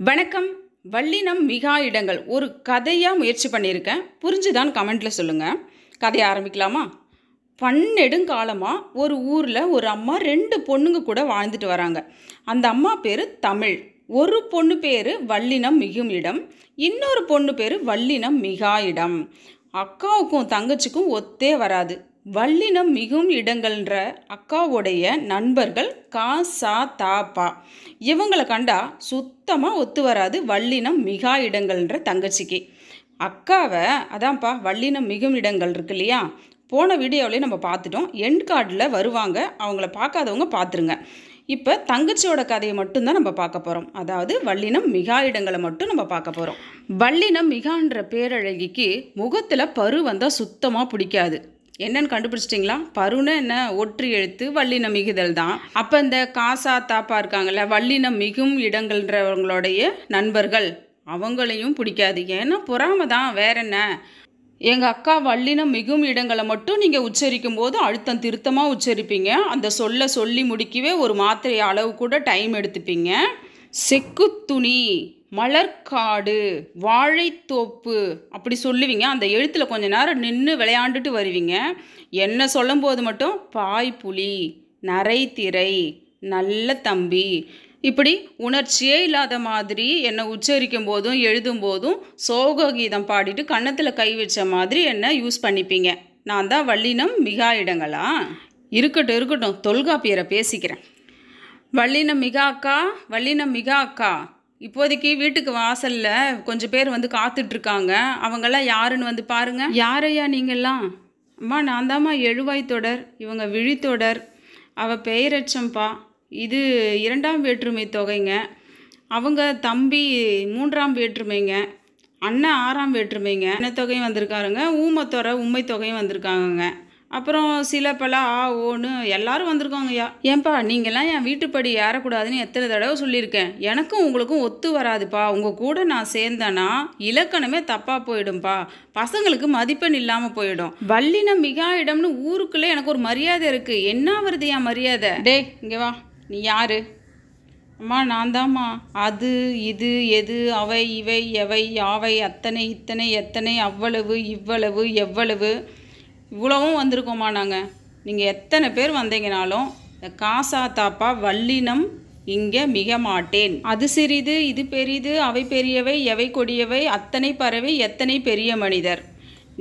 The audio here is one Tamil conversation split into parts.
வணக்கம். வல்லினம் மிகா இடங்கள் ஒரு கதையாக முயற்சி பண்ணியிருக்கேன். புரிஞ்சுதான் கமெண்ட்டில் சொல்லுங்கள். கதையை ஆரம்பிக்கலாமா? பன்னெடுங்காலமாக ஒரு ஊரில் ஒரு அம்மா 2 பொண்ணுங்க கூட வாழ்ந்துட்டு வராங்க. அந்த அம்மா பேர் தமிழ். ஒரு பொண்ணு பேர் வல்லினம் மிகும் இடம், இன்னொரு பொண்ணு பேர் வல்லினம் மிகா இடம். அக்காவுக்கும் தங்கச்சிக்கும் ஒத்தே வராது. வல்லினம் மிகும் இடங்கள்ன்ற அக்காவுடைய நண்பர்கள் கா சா தா பா. இவங்களை கண்டா சுத்தமாக ஒத்து வராது வல்லினம் மிகா இடங்கள்ன்ற தங்கச்சிக்கு. அக்காவை அதான்ப்பா வல்லினம் மிகும் இடங்கள் இருக்கு இல்லையா, போன வீடியோவிலே நம்ம பார்த்துட்டோம். எண்ட் கார்டில் வருவாங்க, அவங்கள பார்க்காதவங்க பார்த்துருங்க. இப்போ தங்கச்சியோட கதையை மட்டும்தான் நம்ம பார்க்க போகிறோம். அதாவது வல்லினம் மிகா இடங்களை மட்டும் நம்ம பார்க்க போகிறோம். வல்லினம் மிகான்ற பேரழகிக்கு முகத்தில் பரு வந்தால் சுத்தமாக பிடிக்காது. என்னன்னு கண்டுபிடிச்சிட்டிங்களா? பருன்னு என்ன? ஒற்று எழுத்து வல்லினம் மிகுதல் தான். அப்போ இந்த காசா தாப்பா இருக்காங்கல்ல, வல்லினம் மிகும் இடங்கள்ன்றவங்களுடைய நண்பர்கள், அவங்களையும் பிடிக்காது. ஏன்னா பொறாம தான், வேற என்ன. எங்கள் அக்கா வல்லினம் மிகும் இடங்களை மட்டும் நீங்கள் உச்சரிக்கும் போது அழுத்தம் திருத்தமாக உச்சரிப்பீங்க. அந்த சொல்ல சொல்லி முடிக்கவே ஒரு மாத்திரை அளவு கூட டைம் எடுத்துப்பீங்க. செக்குத்துணி, மலர்காடு, வாழைத்தோப்பு அப்படி சொல்லுவீங்க. அந்த எழுத்தில் கொஞ்ச நேரம் நின்று விளையாண்டுட்டு வருவீங்க. என்ன சொல்லும் போது மட்டும் பாய்ப்புலி, நரைத்திரை, நல்ல தம்பி, இப்படி உணர்ச்சியே இல்லாத மாதிரி என்னை உச்சரிக்கும் போதும் எழுதும் போதும் சோக கீதம் பாடிட்டு கன்னத்தில் கை வச்ச மாதிரி என்ன யூஸ் பண்ணிப்பீங்க. நான் தான் வல்லினம் மிகா இடங்களா? இருக்கட்டும் இருக்கட்டும், தொல்காப்பியரை பேசிக்கிறேன். வல்லினம் மிகா அக்கா, வல்லினம் மிகா அக்கா. இப்போதைக்கு வீட்டுக்கு வாசலில் கொஞ்சம் பேர் வந்து காத்துட்ருக்காங்க. அவங்கெல்லாம் யாருன்னு வந்து பாருங்க. யாரையா நீங்கள்லாம்? அம்மா நான் தாம்மா எழுவாய் தொடர், இவங்க விழித்தொடர், அவள் பெயரச்சம்பா, இது 2ஆம் வேற்றுமை தொகைங்க, அவங்க தம்பி 3ஆம் வேற்றுமைங்க, அண்ணன் 6ஆம் வேற்றுமைங்க, தொகையும் வந்திருக்காருங்க, ஊமத்தொரை உண்மை தொகையும் வந்திருக்காங்கங்க. அப்புறம் சில பல ஆ ஓன்னு எல்லாரும் வந்திருக்காங்கய்யா. ஏன்பா நீங்கள்லாம் என் வீட்டுப்படி ஏறக்கூடாதுன்னு எத்தனை தடவை சொல்லியிருக்கேன். எனக்கும் உங்களுக்கும் ஒத்து வராதுப்பா. உங்கள் கூட நான் சேர்ந்தேன்னா இலக்கணமே தப்பாக போயிடும்பா, பசங்களுக்கு மதிப்பெண் இல்லாமல் போயிடும். வல்லினம் மிகா இடம்னு ஊருக்குள்ளே எனக்கு ஒரு மரியாதை இருக்குது. என்ன வருது என் மரியாதை? டே இங்கே வா, நீ யாரு? அம்மா நான் தாம்மா அது இது எது அவை இவை எவை யாவை அத்தனை இத்தனை எத்தனை அவ்வளவு இவ்வளவு எவ்வளவு இவ்வளவும் வந்திருக்கோம்மா நாங்கள். நீங்கள் எத்தனை பேர் வந்தீங்கனாலும் இந்த காசா தாப்பா வல்லினம் இங்கே மிக மாட்டேன். அது சிறிது இது பெரிது அவை பெரியவை எவை கொடியவை அத்தனை பறவை எத்தனை பெரிய மனிதர்.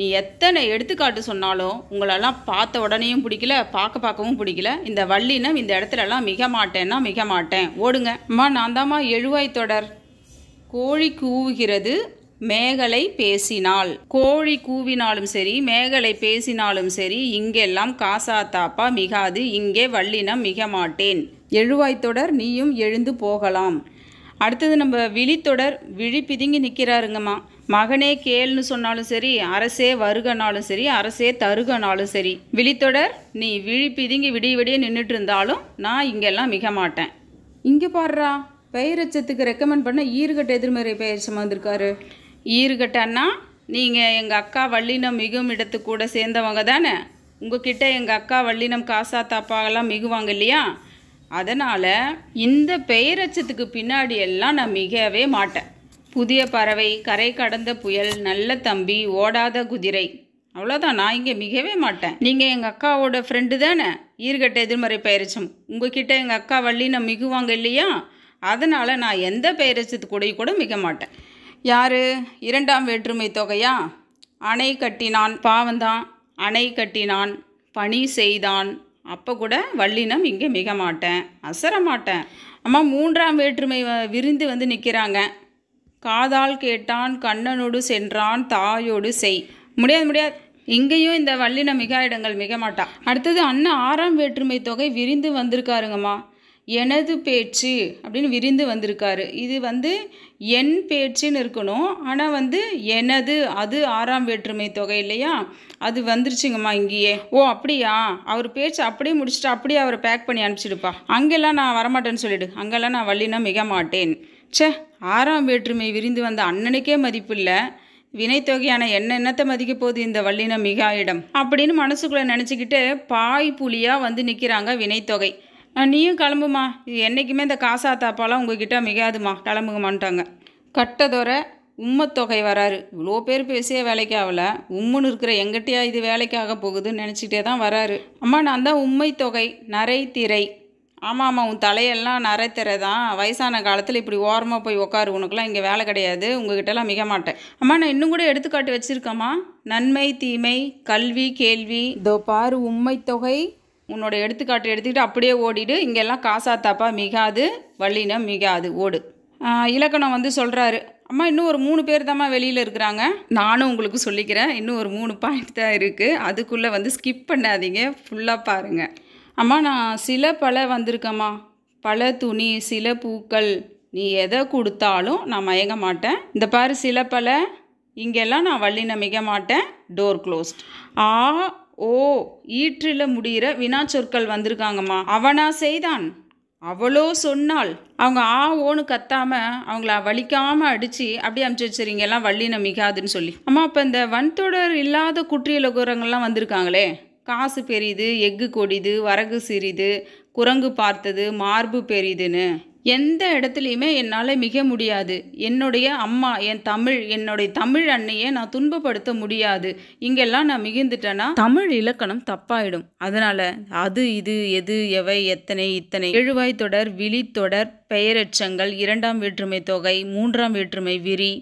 நீ எத்தனை எடுத்துக்காட்டு சொன்னாலும் உங்களெல்லாம் பார்த்த உடனேயும் பிடிக்கல, பார்க்கவும் பிடிக்கல. இந்த வல்லினம் இந்த இடத்துலலாம் மிக மாட்டேன்னா மிக மாட்டேன், ஓடுங்க. அம்மா நான் தாம்மா எழுவாய் தொடர். கோழி கூவுகிறது, மேகலை பேசினால். கோழி கூவினாலும் சரி, மேகலை பேசினாலும் சரி, இங்கெல்லாம் காசா தாப்பா மிகாது, இங்கே வல்லினம் மிக மாட்டேன். எழுவாய் தொடர், நீயும் எழுந்து போகலாம். அடுத்தது நம்ம விழித்தொடர், விழி பிதுங்கி நிற்கிறாருங்கம்மா. மகனே கேள்னு சொன்னாலும் சரி, அரசே வருகனாலும் சரி, அரசே தருகனாலும் சரி, விழித்தொடர் நீ விழி பிதுங்கி விடிய விடிய நின்றுட்டு இருந்தாலும் நான் இங்கெல்லாம் மிக மாட்டேன். இங்கே பாடுறா, பெயரச்சத்துக்கு ரெக்கமெண்ட் பண்ண ஈறுகட்ட எதிர்மறை பெயர்ச்சம் வந்திருக்காரு. ஈறுகட்டன்னா நீங்கள் எங்கள் அக்கா வல்லினம் மிகும் இடத்துக்கு கூட சேர்ந்தவங்க தானே. உங்ககிட்ட எங்கள் அக்கா வல்லினம் காசா தாப்பாகலாம் மிகுவாங்க இல்லையா? அதனால் இந்த பெயரச்சத்துக்கு பின்னாடி எல்லாம் நான் மிகவே மாட்டேன். புதிய பறவை, கரை கடந்த புயல், நல்ல தம்பி, ஓடாத குதிரை, அவ்வளோதான். நான் இங்கே மிகவே மாட்டேன். நீங்கள் எங்கள் அக்காவோட ஃப்ரெண்டு தானே. ஈறுகட்ட எதிர்மறை பெயரச்சம், உங்ககிட்ட எங்கள் அக்கா வல்லினம் மிகுவாங்க இல்லையா? அதனால் நான் எந்த பெயரச்சத்து கூட மிக மாட்டேன். யார்? 2ஆம் வேற்றுமை தொகையா? அணை கட்டினான், பாவந்தான். அணை கட்டினான், பணி செய்தான், அப்போ கூட வல்லினம் இங்கே மிக மாட்டேன், அசர மாட்டேன். அம்மா 3ஆம் வேற்றுமை விரிந்து வந்து நிற்கிறாங்க. காதால் கேட்டான், கண்ணனோடு சென்றான், தாயோடு செய். முடியாது. இங்கேயும் இந்த வல்லினம் மிகா இடங்கள் மிக மாட்டா. அடுத்தது அண்ணன் 6ஆம் வேற்றுமை தொகை விரிந்து வந்திருக்காருங்கம்மா. எனது பேச்சு அப்படின்னு விரிந்து வந்திருக்காரு. இது வந்து என் பேச்சுன்னு இருக்கணும், ஆனால் வந்து எனது, அது 6ஆம் வேற்றுமை தொகை இல்லையா, அது வந்துருச்சுங்கம்மா இங்கேயே. ஓ அப்படியா? அவர் பேச்சு அப்படியே முடிச்சுட்டு அப்படியே அவரை பேக் பண்ணி அனுப்பிச்சிடுப்பா. அங்கெல்லாம் நான் வரமாட்டேன்னு சொல்லிவிடு. அங்கெல்லாம் நான் வல்லினம் மிக மாட்டேன். 6ஆம் வேற்றுமை விரிந்து வந்த அண்ணனுக்கே மதிப்பு இல்லை, வினைத்தொகையான என்னத்தை மதிக்க போகுது இந்த வல்லினம் மிகா இடம் அப்படின்னு மனசுக்குள்ளே நினச்சிக்கிட்டு பாய் புலியாக வந்து நிற்கிறாங்க வினைத்தொகை. நீயும் கிளம்புமா, இது என்றைக்குமே இந்த காசா தாப்பாலாம் உங்ககிட்ட மிகாதுமா, கிளம்புங்கமான்ட்டாங்க. கட்டதொர உம்மத்தொகை வராரு. இவ்வளோ பேர் பேசியே வேலைக்கு ஆகல, உம்முன்னு இருக்கிற எங்கிட்டயா இது வேலைக்காக போகுதுன்னு நினச்சிக்கிட்டே தான் வராரு. அம்மா நான் தான் உம்மை தொகை நரை திரை. ஆமாம் உன் தலையெல்லாம் நரைத்திரை தான். வயசான காலத்தில் இப்படி ஓரமாக போய் உட்காரு, உனக்குலாம் இங்கே வேலை கிடையாது, உங்ககிட்டலாம் மிக மாட்டேன். அம்மா நான் இன்னும் கூட எடுத்துக்காட்டு வச்சுருக்கேம்மா. நன்மை தீமை கல்வி கேள்வி இதோ பாரு உம்மை தொகை. உன்னோட எடுத்துக்காட்டு எடுத்துக்கிட்டு அப்படியே ஓடிடு. இங்கெல்லாம் காசா தாப்பா மிகாது, வள்ளினம் மிகாது, ஓடு. இலக்கணம் வந்து சொல்கிறாரு. அம்மா இன்னும் ஒரு 3 பேர் தாம்மா வெளியில் இருக்கிறாங்க. நானும் உங்களுக்கு சொல்லிக்கிறேன், இன்னும் ஒரு 3 பாயிண்ட் தான் இருக்குது. அதுக்குள்ளே வந்து ஸ்கிப் பண்ணாதீங்க, ஃபுல்லாக பாருங்கள். அம்மா நான் சில பல வந்திருக்கேம்மா. பல துணி சில பூக்கள், நீ எதை கொடுத்தாலும் நான் மயங்க மாட்டேன். இந்த பாரு சில பல, இங்கெல்லாம் நான் வள்ளினம் மிக மாட்டேன். Door closed. ஆ ஓ ஈற்றில் முடிகிற வினா சொற்கள் வந்திருக்காங்கம்மா. அவனா செய்தான், அவளோ சொன்னால். அவங்க ஆ ஓன்னு கத்தாமல் அவங்கள வலிக்காமல் அடித்து அப்படியே அமுச்சு வச்சுறீங்க, எல்லாம் வள்ளினம் மிகாதுன்னு சொல்லி. அம்மா இப்போ இந்த வன்தொடர் இல்லாத குற்றியலுகரங்கள்லாம் வந்திருக்காங்களே, காசு பெரிது, எஃகு கொடிது, வரகு சிறிது, குரங்கு பார்த்தது, மார்பு பெரிதுன்னு எந்த இடத்துலையுமே என்னால் மிக முடியாது. என்னுடைய அம்மா, என்னுடைய தமிழ் அன்னையை நான் துன்பப்படுத்த முடியாது. இங்கெல்லாம் நான் மிகுந்துட்டேன்னா தமிழ் இலக்கணம் தப்பாயிடும். அதனால் அது இது எது எவை எத்தனை இத்தனை எழுவாய் தொடர் விழித்தொடர் பெயரெச்சங்கள் 2ஆம் வேற்றுமை தொகை 3ஆம் வேற்றுமை விரி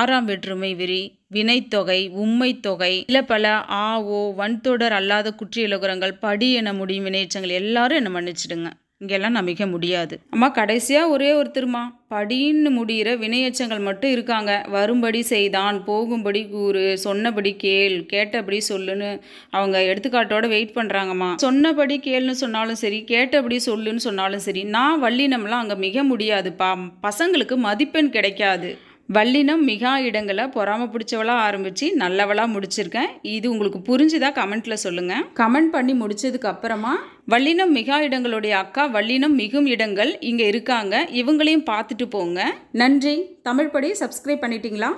6ஆம் வேற்றுமை விரி வினைத்தொகை உம்மை தொகை சில பல ஆ ஓ வன்தொடர் அல்லாத குற்றியலுகரங்கள் படி என முடியும் வினையச்சங்கள் எல்லாரும் என்னை மன்னிச்சிடுங்க. இங்கெல்லாம் நான் மிக முடியாது. அம்மா கடைசியாக ஒரே ஒருத்தருமா படின்னு முடிகிற வினையச்சங்கள் மட்டும் இருக்காங்க. வரும்படி செய்தான், போகும்படி கூறு, சொன்னபடி கேள், கேட்டபடி சொல்லுன்னு அவங்க எடுத்துக்காட்டோட வெயிட் பண்ணுறாங்கம்மா. சொன்னபடி கேள்னு சொன்னாலும் சரி, கேட்டபடி சொல்லுன்னு சொன்னாலும் சரி, நான் வள்ளினம்லாம் அங்கே மிக முடியாதுப்பா. பசங்களுக்கு மதிப்பெண் கிடைக்காது. வள்ளினம் மிகா இடங்களை பொறாம பிடிச்சவளாக ஆரம்பித்து நல்லவளாக முடிச்சிருக்கேன். இது உங்களுக்கு புரிஞ்சுதா கமெண்ட்டில் சொல்லுங்கள். கமெண்ட் பண்ணி முடிச்சதுக்கு அப்புறமா வள்ளினம் மிகா இடங்களுடைய அக்கா வள்ளினம் மிகும் இடங்கள் இங்கே இருக்காங்க, இவங்களையும் பார்த்துட்டு போங்க. நன்றி. தமிழ் படி சப்ஸ்கிரைப் பண்ணிட்டீங்களா?